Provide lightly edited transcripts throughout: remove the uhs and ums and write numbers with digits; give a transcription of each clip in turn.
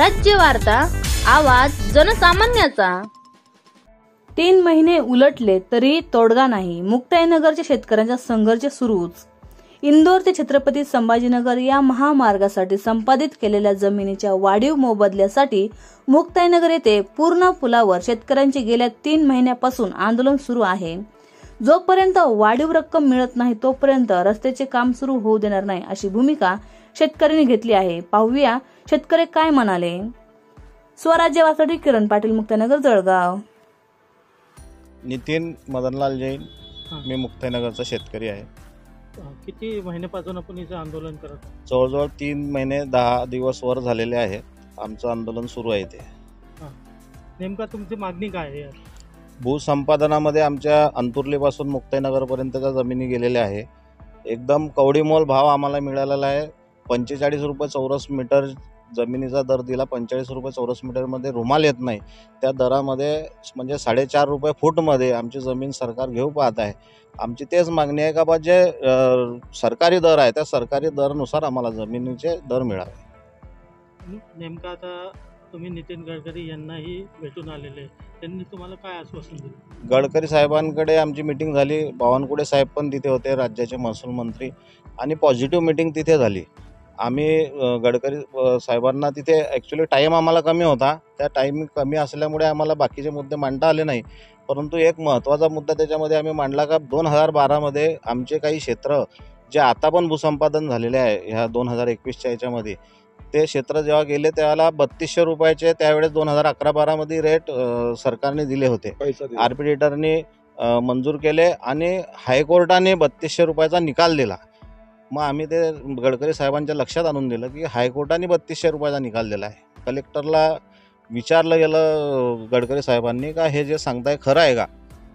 स्वराज्य वार्ता, आवाज जनसामान्याचा। 3 महिने उलटले तरी तोडगा नाही। मुक्ताईनगरच्या शेतकऱ्यांचा संघर्ष सुरूच। इंदोर ते छत्रपती संभाजीनगर या महामार्गासाठी संपादित केलेल्या जमिनीच्या वाढीव मोबदल्यासाठी मुक्ताईनगर येथे पूर्ण पुलावर शेतकऱ्यांचे गेल्या 3 महिन्यापासून आंदोलन सुरू आहे। जोपर्यंत वाढीव रक्कम मिळत नाही तोपर्यंत रस्त्याचे काम सुरू होऊ देणार नाही, अशी भूमिका शेतकऱ्यांनी घेतली आहे। पाहूया शेतकरी काय म्हणाले। स्वराज्य वार्तासाठी किरण पाटील, मुक्ताईनगर, जळगाव। नितीन मदनलाल जैन, मी मुक्ताईनगरचा शेतकरी आहे। किती महिन्यापासून आपण इथे आंदोलन करत? जवळजवळ 3 महिने 10 दिवस वर झालेले आहे आमचं आंदोलन सुरू आहे। ते नेमका तुमची मागणी काय आहे? भूसंपादनामध्ये आमच्या अंतुर्लीपासून मुक्ताईनगरपर्यंतच्या जमिनी गेलेल्या आहे। एकदम कवडीमोल भाव आम्हाला मिळालेला आहे। 45 रुपये चौरस मीटर जमिनीचा दर दिला। 45 रुपये चौरस मीटरमध्ये रुमाल येत नाही, त्या दरामध्ये म्हणजे 4.5 रुपये फूटमध्ये आमची जमीन सरकार घेऊ पाहत आहे। आमची तेच मागणी आहे का बा जे सरकारी दर आहे त्या सरकारी दरानुसार आम्हाला जमिनीचे दर मिळावे। नेमका आता तुम्ही नितीन गडकरी यांनाही भेटून आलेले, त्यांनी तुम्हाला काय आश्वासन दिले? गडकरी साहेबांकडे आमची मीटिंग झाली। बावनकुळे साहेब पण तिथे होते, राज्याचे महसूल मंत्री, आणि पॉझिटिव्ह मीटिंग तिथे झाली। आम्ही गडकरी साहेबांना तिथे ॲक्च्युली टाईम आम्हाला कमी होता, त्या टाईम कमी असल्यामुळे आम्हाला बाकीचे मुद्दे मांडता आले नाही। परंतु एक महत्त्वाचा मुद्दा त्याच्यामध्ये आम्ही मांडला का 2012मध्ये आमचे काही क्षेत्र जे आता पण भूसंपादन झालेले आहे ह्या 2021च्या याच्यामध्ये, ते क्षेत्र जेव्हा गेले त्यावेळेला 3200 रुपयाचे त्यावेळेस 2011-12मध्ये रेट सरकारने दिले होते। आर्बिट्रेटरने मंजूर केले आणि हायकोर्टाने 3200 रुपयाचा निकाल दिला। मग आम्ही ते गडकरी साहेबांच्या लक्षात आणून दिलं की हायकोर्टाने 3200 रुपयाचा निकाल दिला आहे। कलेक्टरला विचारलं गेलं गडकरी साहेबांनी का हे जे सांगताय खरं आहे का?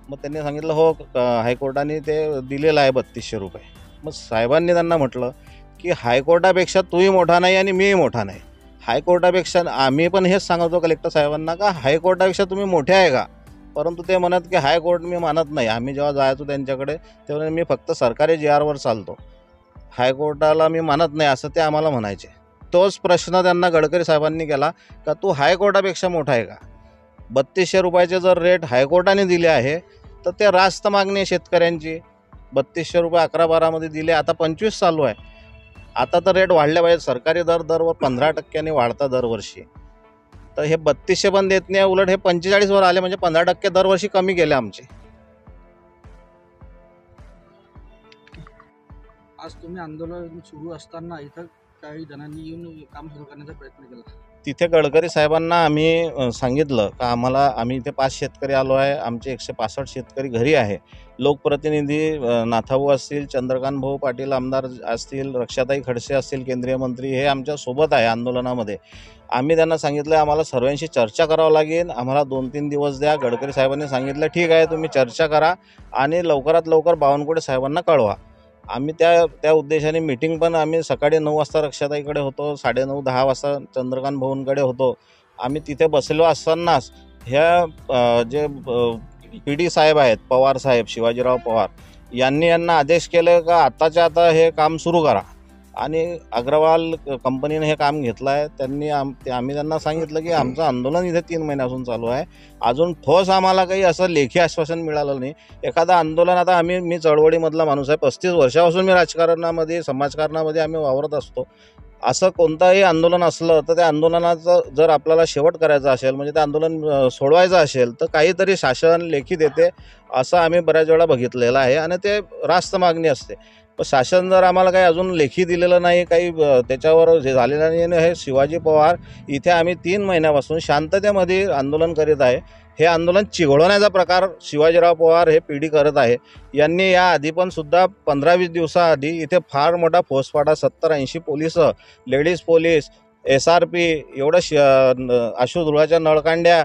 मग त्यांनी सांगितलं हो हायकोर्टाने ते दिलेलं आहे 3200 रुपये। मग साहेबांनी त्यांना म्हटलं की हायकोर्टापेक्षा तूही मोठा नाही आणि मीही मोठा नाही। हायकोर्टापेक्षा आम्ही पण हेच सांगतो कलेक्टर साहेबांना का हायकोर्टापेक्षा तुम्ही मोठे आहे का? परंतु ते म्हणत की हायकोर्ट मी मानत नाही। आम्ही जेव्हा जायचो त्यांच्याकडे तेव्हा मी फक्त सरकारी GRवर चालतो, हायकोर्टाला मी मानत नाही असं ते आम्हाला म्हणायचे। तोच प्रश्न त्यांना गडकरी साहेबांनी केला का तू हायकोर्टापेक्षा मोठा आहे का? 3200 रुपयाचे जर रेट हायकोर्टाने दिले आहे तर ते रास्त मागणी आहे शेतकऱ्यांची। 3200 रुपये 11-12मध्ये दिले, आता 25 चालू आहे। आता तर रेट वाढले पाहिजे। सरकारी दरवर 15% वाढता दरवर्षी, तर हे 3200 पण देत नाही, उलट हे 45 वर आले, म्हणजे 15% दरवर्षी कमी गेले आमचे। आज तुम्ही आंदोलन सुरू असताना इथं काही जणांनी येऊन काम सुरू करण्याचा प्रयत्न केला। तिथे गडकरी साहेबांना आम्ही सांगितलं का आम्ही इथे 5 शेतकरी आलो आहे, आमचे 165 शेतकरी घरी आहे। लोकप्रतिनिधी नाथाभाऊ असतील, चंद्रकांत भाऊ पाटील आमदार असतील, रक्षाताई खडसे असतील केंद्रीय मंत्री, हे आमच्या सोबत आहे आंदोलनामध्ये। आम्ही त्यांना सांगितलं आम्हाला सर्वांशी चर्चा करावं लागेल, आम्हाला 2-3 दिवस द्या। गडकरी साहेबांनी सांगितलं ठीक आहे तुम्ही चर्चा करा आणि लवकरात लवकर बावनकुळे साहेबांना कळवा। आम्ही त्या उद्देशाने मीटिंग पण आम्ही सकाळी 9 वाजता रक्षाताईकडे होतो, 9:30-10 वाजता चंद्रकांत भाऊंकडे होतो। आम्ही तिथे बसलो असतानाच ह्या जे PD साहेब आहेत, पवार साहेब, शिवाजीराव पवार यांना आदेश केले का आत्ताच्या आता हे काम सुरू करा, आणि अग्रवाल कंपनीने हे काम घेतलं आहे। आम्ही त्यांना सांगितलं की आमचं आंदोलन इथे 3 महिन्यापासून चालू आहे, अजून ठोस आम्हाला काही असं लेखी आश्वासन मिळालं नाही। एखादं आंदोलन, आता मी चळवळीमधला माणूस आहे, 35 वर्षापासून मी राजकारणामध्ये समाजकारणामध्ये आम्ही वावरत असतो। असं कोणताही आंदोलन असलं तर त्या आंदोलनाचं जर आपल्याला शेवट करायचा असेल, म्हणजे ते आंदोलन सोडवायचं असेल तर काहीतरी शासन लेखी देते, असं आम्ही बऱ्याच वेळा बघितलेलं आहे, आणि ते रास्त मागणी असते। पण शासन जर आम्हाला काही अजून लेखी दिलेलं नाही, काही त्याच्यावर जे झालेलं नाही, आणि हे शिवाजी पवार इथे आम्ही 3 महिन्यापासून शांततेमध्ये आंदोलन करीत आहे। हे आंदोलन चिघळवण्याचा प्रकार शिवाजीराव पवार हे PD करत आहे। यांनी या आधी पण सुद्धा 15-20 दिवसाआधी इथे फार मोठा फौजफाटा, 70-80 पोलिस, लेडीज पोलीस, SRP, एवढं अश्रुधुराच्या नळकांड्या।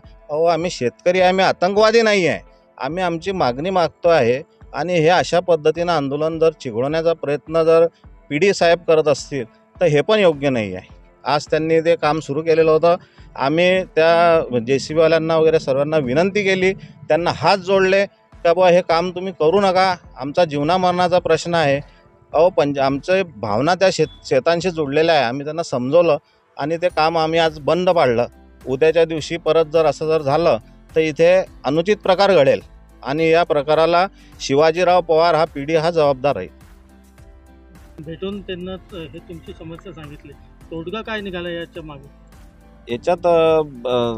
आम्ही शेतकरी, आम्ही आतंकवादी नाही आहे, आम्ही आमची मागणी मागतो आहे। आणि हे अशा पद्धतीनं आंदोलन जर चिघळवण्याचा प्रयत्न जर PD साहेब करत असतील तर हे पण योग्य नाही आहे। आज त्यांनी ते काम सुरू केलेलं होतं। आम्ही त्या JCBवाल्यांना वगैरे सर्वांना विनंती केली, त्यांना हात जोडले का बुवा हे काम तुम्ही करू नका, आमचा जीवनामरणाचा प्रश्न आहे। आमचे भावना त्या शेतांशी जोडलेल्या आहे। आम्ही त्यांना समजवलं आणि ते काम आम्ही आज बंद पाडलं. उद्याच्या दिवशी परत जर असं जर झालं तर इथे अनुचित प्रकार घडेल आणि या प्रकाराला शिवाजीराव पवार हा पिढी हा जबाबदार आहे. भेटून त्यांना हे तुमची समस्या सांगितली, तोडगा काय निघाला याच्या मागे? याच्यात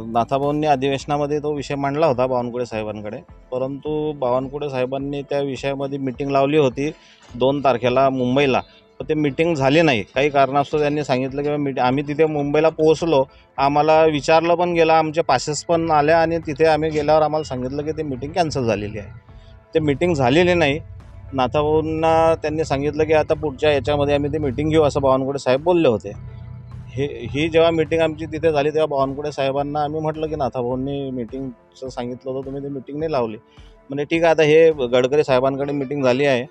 नाथाभाऊंनी अधिवेशनामध्ये तो विषय मांडला होता बावनकुळे साहेबांकडे, परंतु बावनकुळे साहेबांनी त्या विषयामध्ये मीटिंग लावली होती 2 तारखेला मुंबईला. पण ते मीटिंग झाली नाही. काही कारणास्तव त्यांनी सांगितलं की आम्ही तिथे मुंबईला पोहोचलो, आम्हाला विचारलं पण गेलं, आमचे पासेस पण आले आणि तिथे आम्ही गेल्यावर आम्हाला सांगितलं की ते मीटिंग कॅन्सल झालेली आहे. ते मीटिंग झालेली नाही. नाथाभाऊंना त्यांनी सांगितलं की आता पुढच्या याच्यामध्ये आम्ही ते मीटिंग घेऊ असं बावनकुळे साहेब बोलले होते. ही जेव्हा मीटिंग आमची तिथे झाली तेव्हा बावनकुळे साहेबांना आम्ही म्हटलं की नाथाभाऊंनी मीटिंगचं सांगितलं होतं, तुम्ही ते मीटिंग नाही लावली. म्हणजे ठीक आहे, आता हे गडकरी साहेबांकडे मीटिंग झाली आहे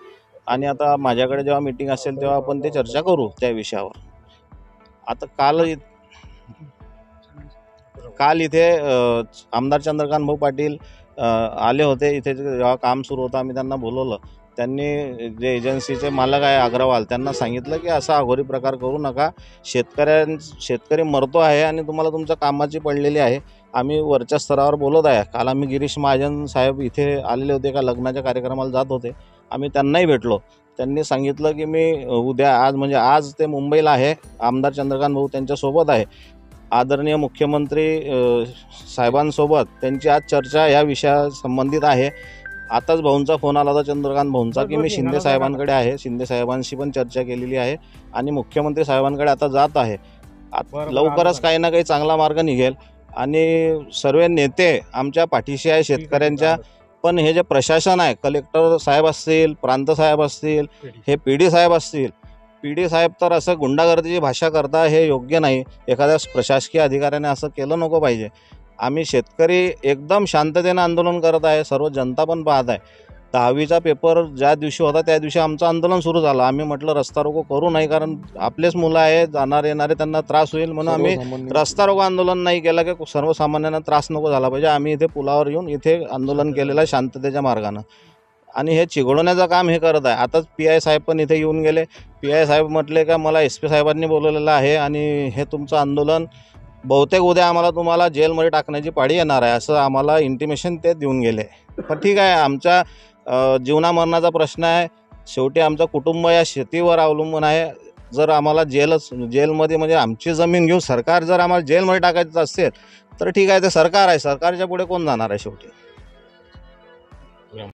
आणि आता माझ्याकडे जेव्हा मीटिंग असेल तेव्हा आपण ते चर्चा करू त्या विषयावर. आता काल इथे आमदार चंद्रकांत भाऊ पाटील आले होते. इथे जेव्हा काम सुरू होतं आम्ही त्यांना बोलवलं. त्यांनी जे एजन्सीचे मालक आहे अग्रवाल त्यांना सांगितलं की असा अघोरी प्रकार करू नका, शेतकरी मरतो आहे आणि तुम्हाला तुमच्या कामाची पडलेली आहे. आम्ही वरच्या स्तरावर बोलत आहे. काल आम्ही गिरीश महाजन साहेब इथे आलेले होते, का लग्नाच्या कार्यक्रमाला जात होते, आम्ही त्यांनाही भेटलो. त्यांनी सांगितलं की मी उद्या आज ते मुंबईला आहे, आमदार चंद्रकांत भाऊ त्यांच्यासोबत आहे. आदरणीय मुख्यमंत्री साहेबांसोबत त्यांची आज चर्चा या विषयासंबंधित आहे. आताच भाऊंचा फोन आला होता चंद्रकांत भाऊंचा की मी शिंदे साहेबांकडे आहे, शिंदे साहेबांशी पण चर्चा केलेली आहे आणि मुख्यमंत्री साहेबांकडे आता जात आहे. लवकरच काही ना काही चांगला मार्ग निघेल आणि सर्व नेते आमच्या पाठीशी आहे शेतकऱ्यांच्या. पण हे जे प्रशासन आहे, कलेक्टर साहेब असतील, प्रांत साहेब असतील, हे PD साहेब असतील, PD साहेब तर असं गुंडागर्दीची भाषा करता, हे योग्य नाही. एखाद्या प्रशासकीय अधिकाऱ्याने असं केलं नको पाहिजे. आम्ही शेतकरी एकदम शांततेनं आंदोलन करत आहे, सर्व जनता पण पाहत आहे. 10वीचा पेपर ज्या दिवशी होता त्या दिवशी आमचं आंदोलन सुरू झालं. आम्ही म्हटलं रस्ता रोको करू नाही, कारण आपलेच मुलं आहे, जाणार येणारे त्यांना त्रास होईल म्हणून आम्ही रस्ता रोको आंदोलन नाही केलं की सर्वसामान्यांना त्रास नको झाला पाहिजे. आम्ही इथे पुलावर येऊन इथे आंदोलन केलेलं आहे शांततेच्या मार्गानं आणि हे चिघळवण्याचं काम हे करत आहे. आताच PI साहेब पण इथे येऊन गेले. PI साहेब म्हटले का मला SP साहेबांनी बोलवलेलं आहे आणि हे तुमचं आंदोलन बहुतेक उद्या तुम्हाला जेलमध्ये टाकण्याची पाळी येणार आहे असं आम्हाला इंटिमेशन ते देऊन गेले. पण ठीक आहे, आमच्या जीवनामरणाचा प्रश्न आहे. शेवटी आमचं कुटुंब या शेतीवर अवलंबून आहे. जर आम्हाला जेलमध्ये म्हणजे आमची जमीन घेऊन सरकार जर आम्हाला जेलमध्ये टाकायचं असेल तर ठीक आहे, ते सरकार आहे, सरकारच्या पुढे कोण जाणार आहे शेवटी.